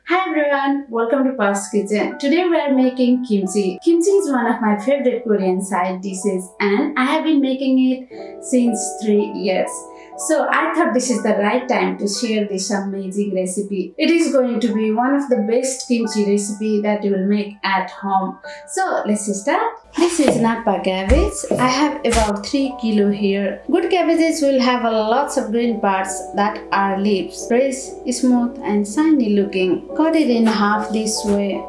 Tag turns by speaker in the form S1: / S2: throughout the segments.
S1: Hi everyone, welcome to Pabs Kitchen. Today we are making kimchi. Kimchi is one of my favorite Korean side dishes and I have been making it since 3 years. So I thought this is the right time to share this amazing recipe. It is going to be one of the best kimchi recipe that you will make at home. So let's start. This is napa cabbage. I have about 3 kilo here. Good cabbages will have lots of green parts that are leaves, fresh, smooth and shiny looking. Cut it in half this way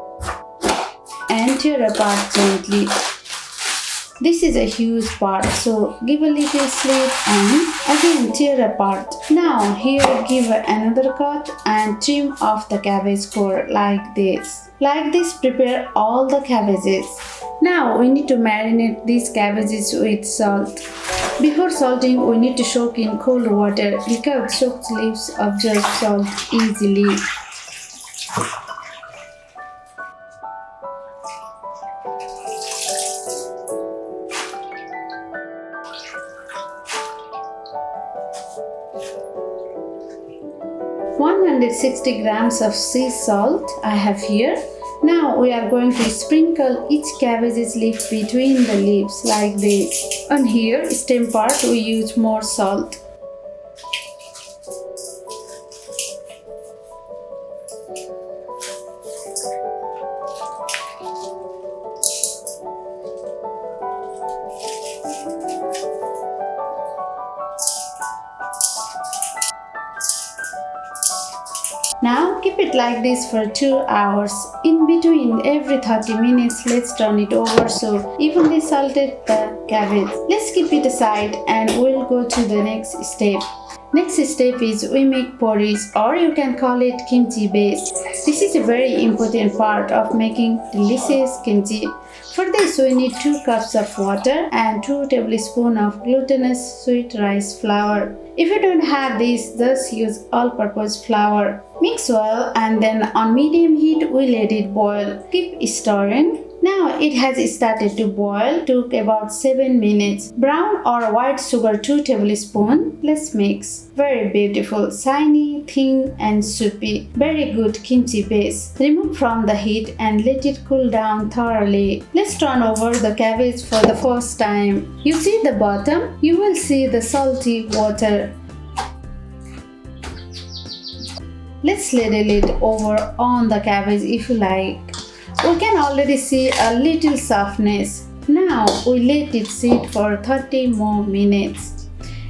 S1: and tear apart gently. This is a huge part, so give a little slit and again tear apart. Now here give another cut and trim off the cabbage core like this. Like this prepare all the cabbages. Now we need to marinate these cabbages with salt. Before salting we need to soak in cold water because soaked leaves absorb salt easily. "160 grams of sea salt I have here. Now we are going to sprinkle each cabbage's leaf between the leaves like this. On here, stem part, we use more salt. Now keep it like this for 2 hours. In between every 30 minutes, let's turn it over so evenly salted the cabbage. Let's keep it aside and we'll go to the next step. Next step is we make porridge, or you can call it kimchi base. This is a very important part of making delicious kimchi. For this we need 2 cups of water and 2 tablespoons of glutinous sweet rice flour. If you don't have this, just use all-purpose flour. Mix well and then on medium heat we let it boil. Keep stirring. Now it has started to boil. Took about 7 minutes. Brown or white sugar 2 tablespoons. Let's mix. Very beautiful, shiny, thin and soupy. Very good kimchi base. Remove from the heat and let it cool down thoroughly. Let's turn over the cabbage for the first time. You see the bottom? You will see the salty water. Let's ladle it over on the cabbage if you like. We can already see a little softness. Now we let it sit for 30 more minutes.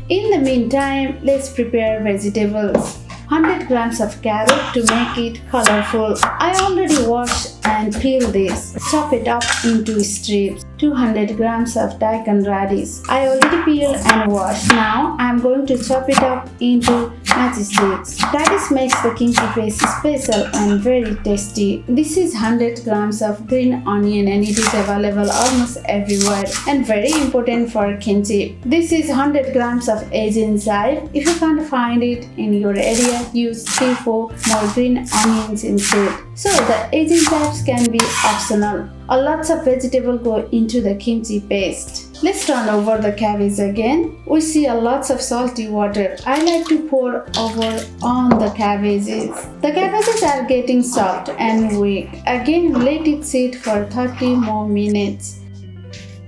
S1: In the meantime, let's prepare vegetables. 100 grams of carrot to make it colorful. I already washed and peeled this. Chop it up into strips. 200 grams of daikon radish. I already peeled and washed. Now I am going to chop it up into matchsticks. Radish makes the kimchi paste special and very tasty. This is 100 grams of green onion and it is available almost everywhere and very important for kimchi. This is 100 grams of Asian chive. If you can't find it in your area, use 3-4 more green onions instead. So the Asian chives can be optional. A lots of vegetables go into the kimchi paste. Let's turn over the cabbage again. We see a lots of salty water. I like to pour over on the cabbages. The cabbages are getting soft and weak. Again, let it sit for 30 more minutes.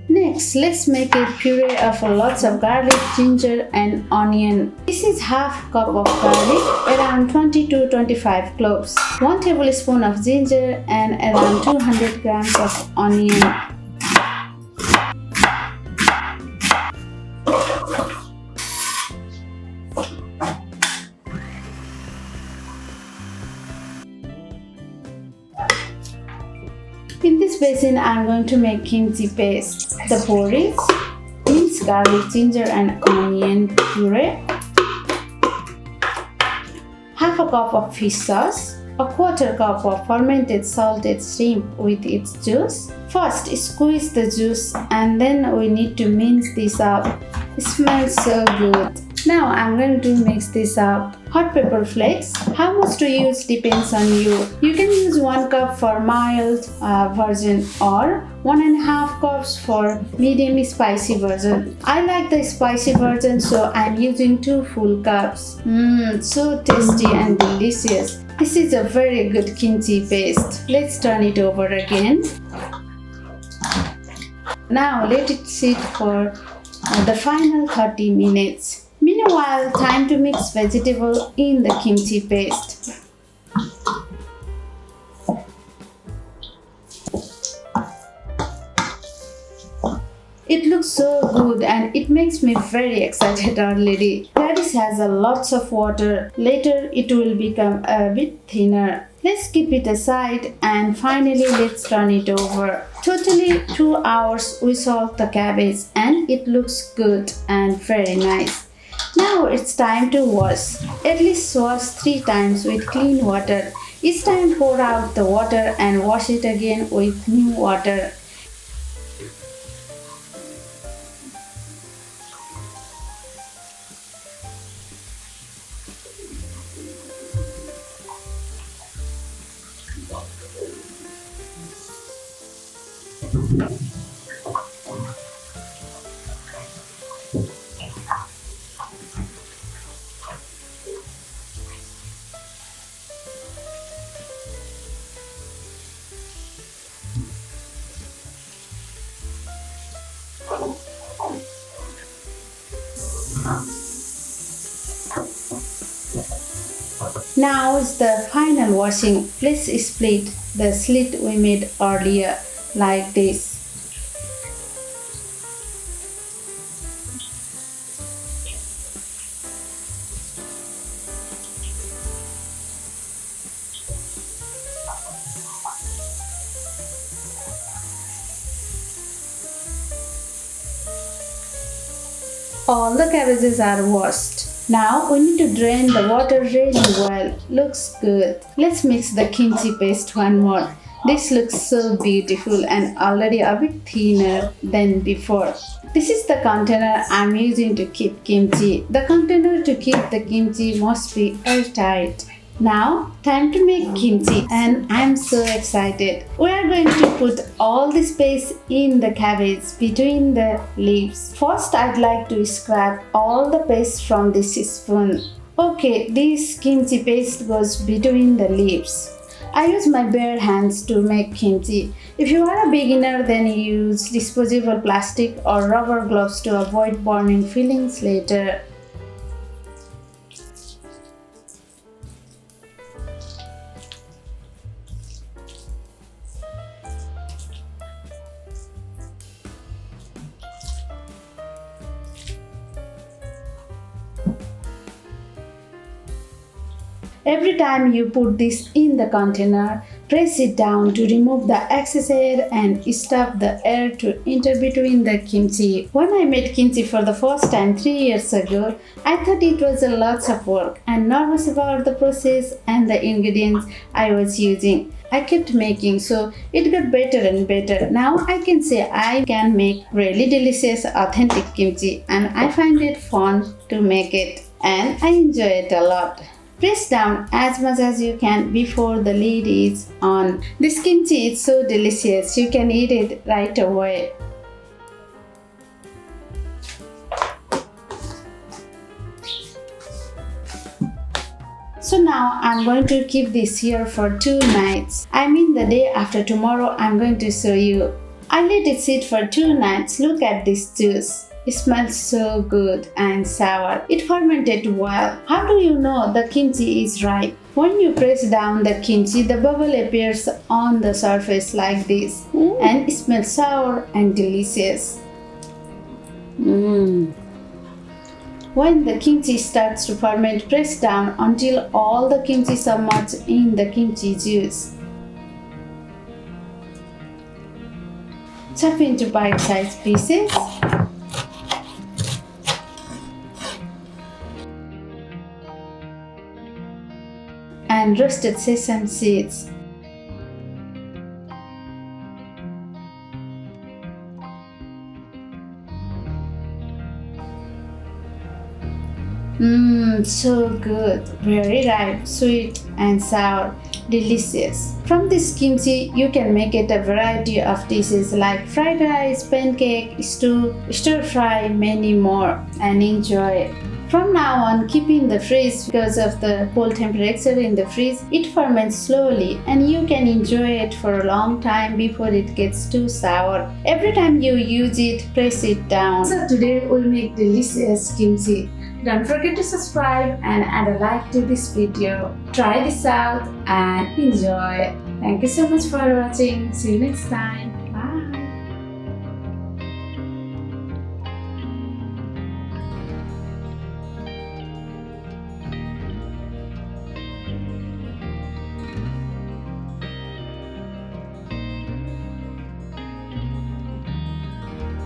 S1: Next, let's make a puree of lots of garlic, ginger and onion. This is half cup of garlic, around 20 to 25 cloves, 1 tablespoon of ginger and around 200 grams of onion. In this basin, I am going to make kimchi paste. The porridge, minced garlic, ginger and onion puree, half a cup of fish sauce, a quarter cup of fermented salted shrimp with its juice. First, squeeze the juice and then we need to mince this up. It smells so good. Now I'm going to mix this up. Hot pepper flakes. How much to use depends on you. You can use 1 cup for mild version or 1.5 cups for medium spicy version. I like the spicy version, so I'm using 2 full cups. So tasty and delicious. This is a very good kimchi paste. Let's turn it over again. Now let it sit for the final 30 minutes. Meanwhile, time to mix vegetable in the kimchi paste. It looks so good and it makes me very excited already. Radish has a lots of water. Later it will become a bit thinner. Let's keep it aside and finally let's turn it over. Totally 2 hours we salt the cabbage and it looks good and very nice. Now it's time to wash. At least wash 3 times with clean water. Each time pour out the water and wash it again with new water. Now is the final washing. Let's split the slit we made earlier like this. All the cabbages are washed. Now we need to drain the water really well. Looks good. Let's mix the kimchi paste one more. This looks so beautiful and already a bit thinner than before. This is the container I'm using to keep kimchi. The container to keep the kimchi must be airtight. Now, time to make kimchi and I'm so excited. We are going to put all this paste in the cabbage between the leaves. First, I'd like to scrape all the paste from this spoon. Okay, this kimchi paste goes between the leaves. I use my bare hands to make kimchi. If you are a beginner, then use disposable plastic or rubber gloves to avoid burning fillings later. Every time you put this in the container, press it down to remove the excess air and stop the air to enter between the kimchi. When I made kimchi for the first time 3 years ago, I thought it was a lot of work and nervous about the process and the ingredients I was using. I kept making, so it got better and better. Now I can say I can make really delicious authentic kimchi and I find it fun to make it and I enjoy it a lot. Press down as much as you can before the lid is on. This kimchi is so delicious, you can eat it right away. So now I'm going to keep this here for 2 nights. I mean the day after tomorrow I'm going to show you. I let it sit for 2 nights. Look at this juice. It smells so good and sour. It fermented well. How do you know the kimchi is ripe? When you press down the kimchi, the bubble appears on the surface like this. And it smells sour and delicious. When the kimchi starts to ferment, press down until all the kimchi submerges in the kimchi juice. Chop into bite-sized pieces. And roasted sesame seeds. So good, very ripe, sweet and sour, delicious. From this kimchi, you can make it a variety of dishes like fried rice, pancake, stew, stir fry, many more, and enjoy. From now on, keep in the fridge because of the cold temperature in the fridge. It ferments slowly and you can enjoy it for a long time before it gets too sour. Every time you use it, press it down. So today we make delicious kimchi. Don't forget to subscribe and add a like to this video. Try this out and enjoy. Thank you so much for watching. See you next time.